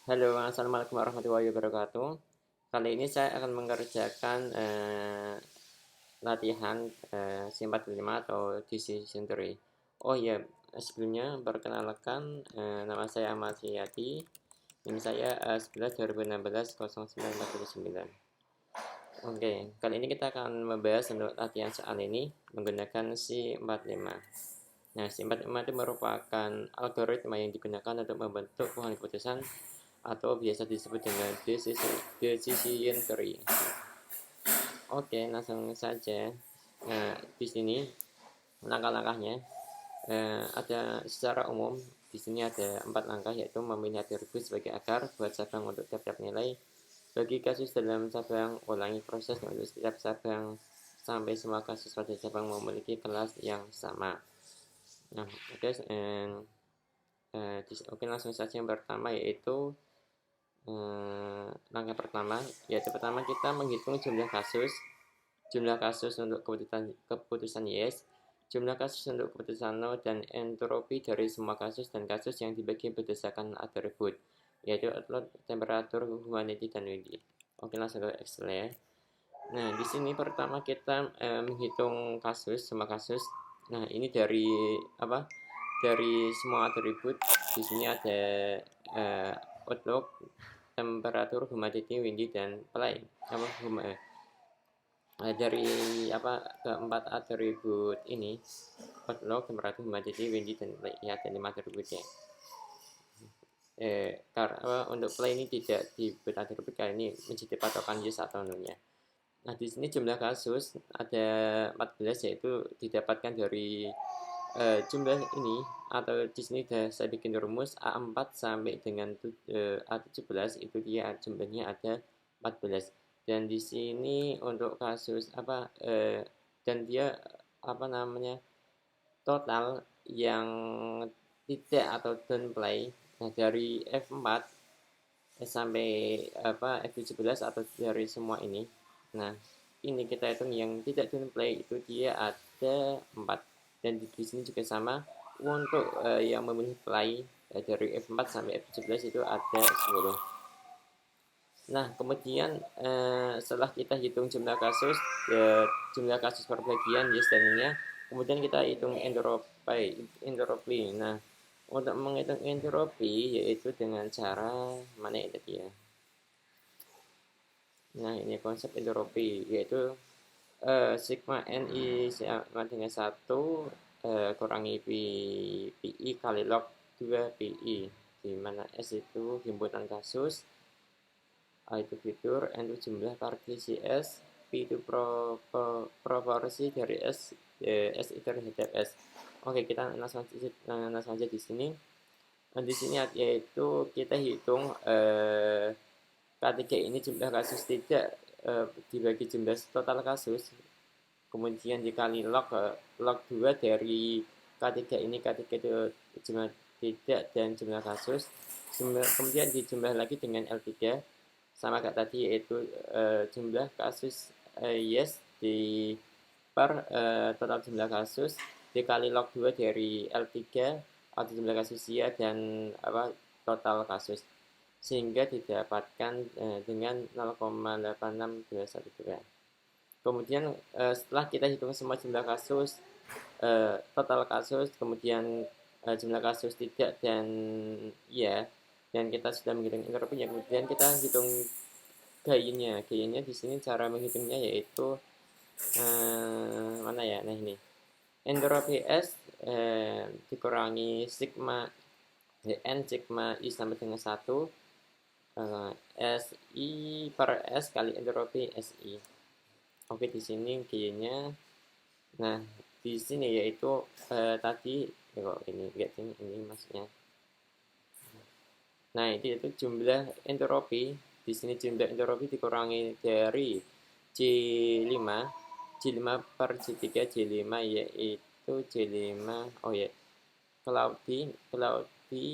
Halo, assalamualaikum warahmatullahi wabarakatuh. Kali ini saya akan mengerjakan latihan C45 atau decision tree. Oh ya, sebelumnya perkenalkan, nama saya Ahmad Riyadi. NIM saya 11 2016 0949. Oke, kali ini kita akan membahas untuk latihan soal ini menggunakan C45. Nah, C45 itu merupakan algoritma yang digunakan untuk membentuk pohon keputusan atau biasa disebut dengan decision tree. Oke, langsung saja. Nah, di sini langkah-langkahnya ada secara umum. Di sini ada 4 langkah, yaitu memilih atribut sebagai akar, buat cabang untuk tiap-tiap nilai, bagi kasus dalam cabang, ulangi proses untuk setiap cabang sampai semua kasus pada cabang memiliki kelas yang sama. Nah, oke, oke, langsung saja yang pertama, yaitu langkah pertama, yaitu pertama kita menghitung jumlah kasus untuk keputusan yes, jumlah kasus untuk keputusan no, dan entropi dari semua kasus dan kasus yang dibagi berdasarkan atribut, yaitu outload, temperatur, humidity, dan windy. Oke, langsung ke Excel ya. Nah, di sini pertama kita menghitung semua kasus. Nah, ini dari apa? Dari semua atribut. Di sini ada outlook, temperatur, humidity, windy, dan play. Dari keempat atribut ini, outlook, temperatur, humidity, windy, dan play, ya ada 5 atributnya. Karena untuk play ini tidak dibuat atribut karena ini menjadi patokan yes atau no-nya. Nah, di sini jumlah kasus ada 14, yaitu didapatkan dari jumlah ini, atau di sini saya bikin rumus A4 sampai dengan A17, itu dia jumlahnya ada 14. Dan di sini untuk kasus dan dia total yang tidak atau don't play. Nah, dari F4 sampai F17 atau dari semua ini. Nah, ini kita hitung yang tidak don't play itu dia ada 4. Dan di sini juga sama untuk yang memilih play dari F4 sampai F17 itu ada 10. Nah, kemudian setelah kita hitung jumlah kasus per bagian yes dan no-nya, kemudian kita hitung entropi. Nah, untuk menghitung entropi yaitu dengan cara mana itu dia. Nah, ini konsep entropi, yaitu sigma NI sama dengan 1 kurangi PI kali log 2 PI, di mana S itu himpunan kasus, A itu fitur, N itu jumlah partisi S, P itu proporsi dari S itu terhadap S. Oke, kita langsung aja di sini. Nah, di sini yaitu kita hitung K3 ini jumlah kasus tidak dibagi jumlah total kasus, kemudian dikali log 2 dari K3 ini. K3 itu jumlah tidak dan jumlah kasus, kemudian dijumlah lagi dengan L3 sama kayak tadi, yaitu jumlah kasus yes di per total jumlah kasus dikali log 2 dari L3 atau jumlah kasus ya dan total kasus, sehingga didapatkan dengan 0,86212. Kemudian setelah kita hitung semua jumlah kasus, total kasus, kemudian jumlah kasus tidak dan ya, dan kita sudah menghitung entropinya, kemudian kita hitung gainnya. Gainnya di sini cara menghitungnya yaitu mana ya? Nah, ini entropi S dikurangi sigma n sigma I sampai dengan 1 SI per S kali entropi SI. Oke, di sini gainnya. Nah, di sini yaitu tadi kok ini lihat ini maksudnya. Nah, itu jumlah entropi. Di sini jumlah entropi dikurangi dari J5 per J3 J5, yaitu J5. Oh ya, Cloudy Cloudy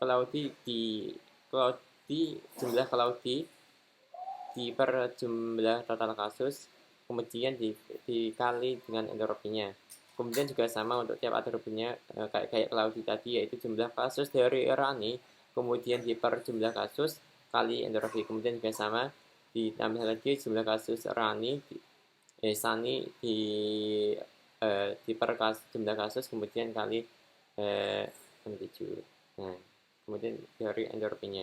Cloudy di Cloudy jumlah Cloudy di per jumlah total kasus, kemudian dikali dengan entropinya. Kemudian juga sama untuk tiap atributnya kayak Cloudy tadi, yaitu jumlah kasus dari Rani, kemudian diper jumlah kasus kali entropi, kemudian juga sama ditambah lagi jumlah kasus Sani diper jumlah kasus kemudian kali 7. Nah, kemudian dari entropinya.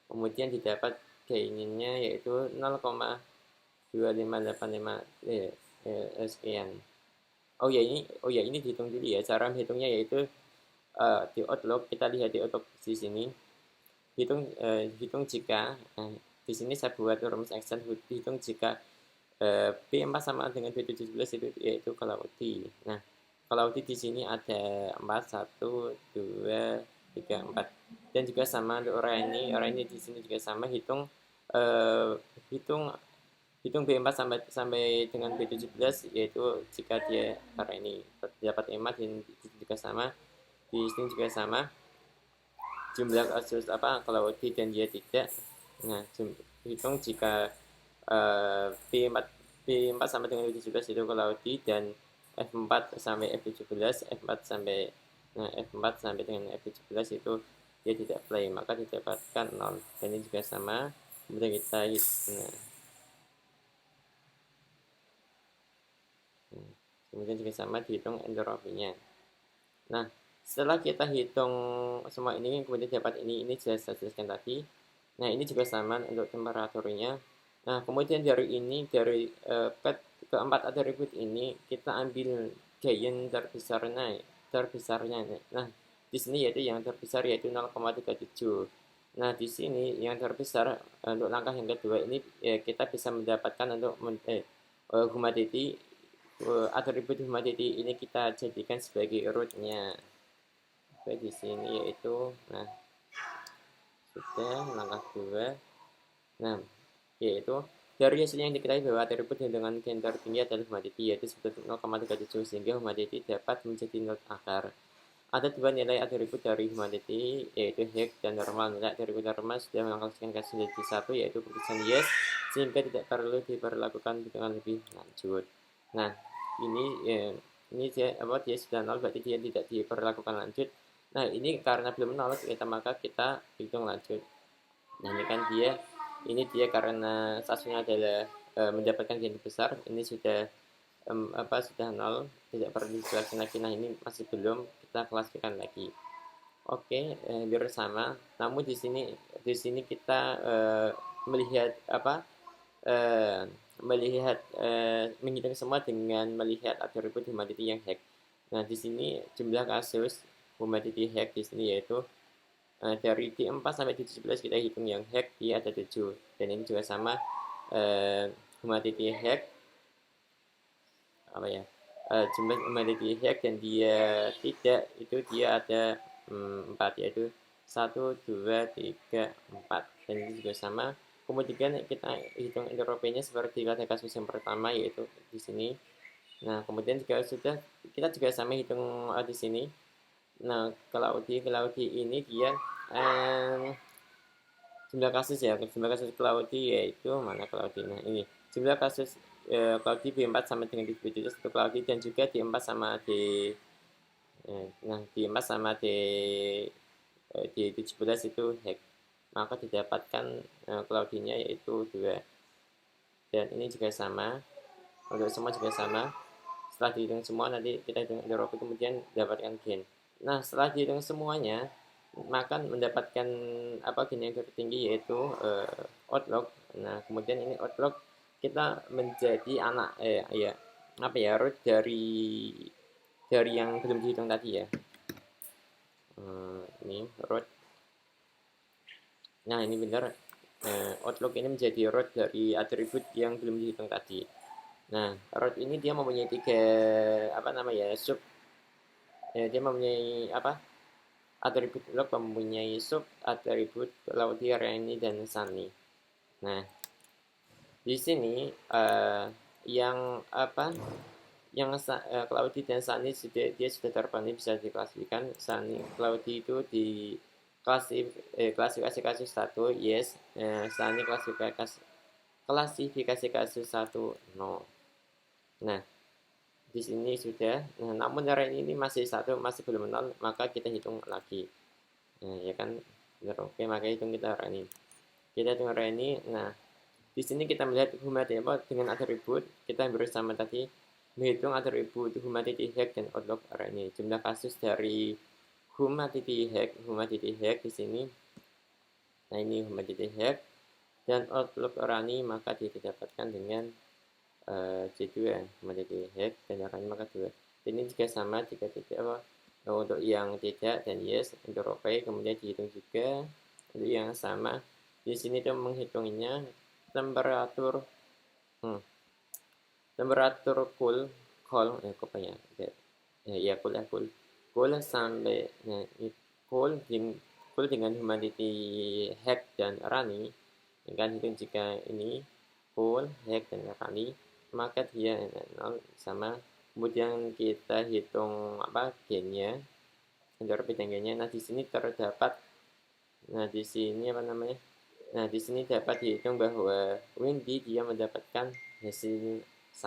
Kemudian didapat gainnya yaitu 0,2585 sekian. Oh ya ini dihitung dulu ya. Cara menghitungnya yaitu di Outlook kita lihat di Outlook di sini. Hitung jika di sini saya buat rumus Excel, hitung jika B4 sama dengan B17 itu yaitu Claudi. Nah, Claudi di sini ada 4, 1, 2, 3, 4. Dan juga sama untuk orang ini di sini juga sama hitung B4 sampai dengan B17 yaitu jika dia karena ini dapat emat dan juga sama di sini juga sama jumlah kasus Claudi dan dia tidak. Nah, hitung jika B4 sampai dengan B17 itu Claudi dan F4 sampai F17, F4 sampai F4 sampai dengan F17 itu dia tidak play, maka didapatkan 0. Dan ini juga sama. Kemudian kita kemudian juga sama dihitung entropinya. Nah, setelah kita hitung semua ini kemudian dapat ini saya jelaskan tadi. Nah, ini juga sama untuk temperaturnya. Nah, kemudian dari keempat atribut ini kita ambil gain terbesarnya. Nah, di sini yaitu yang terbesar yaitu 0,37. Nah, di sini yang terbesar untuk langkah yang kedua ini kita bisa mendapatkan untuk humidity. Atribut humidity ini kita jadikan sebagai rootnya. Oke, di sini yaitu sudah langkah 2. Nah, yaitu dari hasil yang diketahui bahwa atribut dengan gain tertinggi adalah humidity yaitu sebesar 0,37 sehingga humidity dapat menjadi 0 akar. Ada dua nilai atribut dari humidity yaitu Higgs dan normal. Nilai atribut normal sudah menghasilkan kasus menjadi 1 yaitu keputusan yes sehingga tidak perlu diperlakukan dengan lebih lanjut. Nah, ini dia sudah 0 berarti dia tidak diperlakukan lanjut. Nah, ini karena belum 0 maka kita hitung lanjut. Nah, ini dia karena stasiunnya adalah mendapatkan gain besar, ini sudah sudah 0, tidak perlu dijelaskan lagi. Nah, ini masih belum, kita klasifikasikan lagi. Oke, hampir sama. Namun di sini kita melihat menghitung semua dengan melihat atribut humidity yang Higgs. Nah, di sini jumlah kasus humidity Higgs di sini yaitu dari D4 sampai D17 kita hitung yang Higgs dia ada 7. Dan ini juga sama humidity Higgs jumlah humidity Higgs dan dia tidak itu dia ada 4 yaitu 1, 2, 3, 4. Dan ini juga sama. Kemudian kita hitung entropinya seperti pada kasus yang pertama yaitu di sini. Nah, kemudian juga kita juga sama hitung di sini. Nah, Claudi ini dia jumlah kasus Claudi yaitu mana Claudi. Nah, ini jumlah kasus Claudi B4 sama dengan D17 itu Claudi dan juga D4 sama D4 sama D17 itu Higgs. Maka didapatkan Claudinya yaitu 2. Dan ini juga sama. Untuk semua juga sama. Setelah dihitung semua nanti kita hitung entropi kemudian dapatkan gain. Nah, setelah dihitung semuanya maka mendapatkan gain yang tertinggi yaitu Outlook. Nah, kemudian ini Outlook kita menjadi root dari yang belum dihitung tadi ya. Ini root. Nah, ini benar. Outlook ini menjadi root dari atribut yang belum dihitung tadi. Nah, root ini dia mempunyai 3 sub. Dia mempunyai atribut log mempunyai sub atribut Claudi, Reni, dan Sunny. Nah, di sini yang Claudi dan Sunny dia sudah terpenuhi bisa diklasifikasikan. Claudi itu di klasifikasi kasus 1 yes, Sunny klasifikasi kasus 1 no. Nah, di sini sudah. Nah, namun Reni ini masih belum 0, maka kita hitung lagi. Nah, ya kan, benar. Oke, maka hitung kita ini. Kita hitung ini. Nah, di sini kita melihat human apa dengan atribut kita bersama tadi menghitung atribut human.hack dan outlook ini. Jumlah kasus dari human.hack di sini. Nah, ini human.hack dan outlook ini maka didapatkan dengan C2 human.hack dan ini maka 2. Ini juga sama jika tidak apa untuk yang tidak dan yes untuk OK kemudian dihitung juga untuk yang sama di sini tuh menghitungnya temperatur temperatur cool kopanya ya cool sampai nah cool cool dengan humanity hack dan rani kan itu jika ini cool hack dan rani maka dia sama kemudian kita hitung apa gennya entropy dan gennya. Nah di sini terdapat di sini apa namanya, nah di sini dapat dihitung bahwa Windy dia mendapatkan hasil 1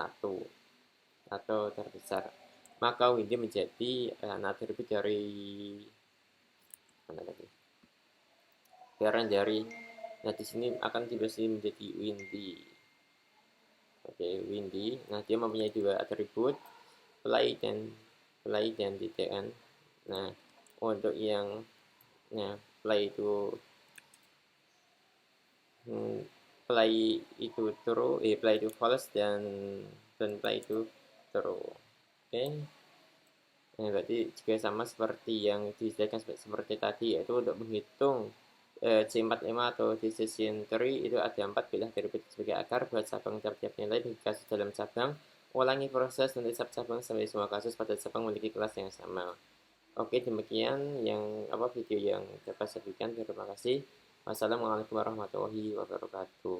atau terbesar, maka Windy menjadi atribut dari mana tadi, parent dari. Nah di sini akan dibagi menjadi Windy. Oke, Windy. Nah dia mempunyai 2 atribut, play dan DTN. Nah untuk yang play itu play itu true, play itu false dan play itu true. Oke. Nah, berarti juga sama seperti yang disediakan seperti tadi, yaitu untuk menghitung C45 atau decision tree itu ada 4 bila atribut sebagai akar buat cabang tiap-tiap nilai di kasus dalam cabang. Ulangi proses untuk setiap cabang sampai semua kasus pada cabang memiliki kelas yang sama. Oke, demikian yang video yang dapat saya berikan. Terima kasih. Wassalamualaikum warahmatullahi wabarakatuh.